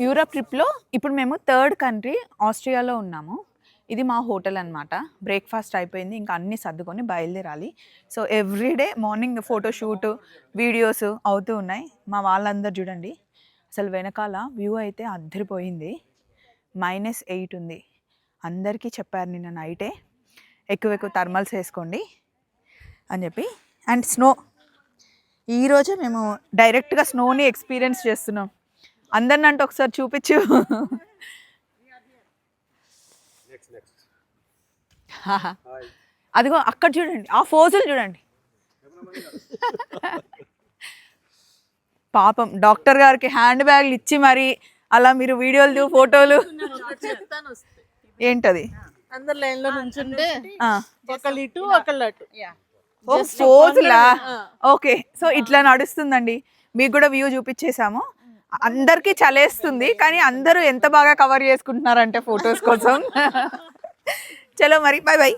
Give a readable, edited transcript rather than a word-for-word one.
Europe ట్రిప్లో ఇప్పుడు మేము థర్డ్ కంట్రీ ఆస్ట్రియాలో ఉన్నాము. ఇది మా హోటల్ అనమాట. బ్రేక్ఫాస్ట్ అయిపోయింది, ఇంకా అన్నీ సర్దుకొని బయలుదేరాలి. So everyday morning photoshoot videos అవుతూ ఉన్నాయి. మా వాళ్ళందరూ చూడండి, అసలు వెనకాల వ్యూ అయితే అద్దరిపోయింది. -8 ఉంది. అందరికీ చెప్పారు నిన్న నైటే ఎక్కువ థర్మల్స్ వేసుకోండి అని చెప్పి. అండ్ స్నో, ఈరోజే మేము డైరెక్ట్గా స్నోని ఎక్స్పీరియన్స్ చేస్తున్నాం. అందరిని అంటే ఒకసారి చూపించు. అదిగో అక్కడ చూడండి, ఆ ఫోజులు చూడండి. పాపం డాక్టర్ గారికి హ్యాండ్ బ్యాగ్లు ఇచ్చి మరి అలా మీరు వీడియోలు ఫోటోలు. ఏంటది? అందరు లైన్ లో నుంచుంటే ఒకళ్ళు ఇటు ఒకళ్ళు అటు. ఫోజులా? ఓకే, సో ఇట్లా నడుస్తుందండి. మీకు కూడా వ్యూ చూపించేసాము. అందరికీ చలేస్తుంది, కానీ అందరూ ఎంత బాగా కవర్ చేసుకుంటున్నారంటే ఫొటోస్ కోసం. చలో మరి, బాయ్ బాయ్.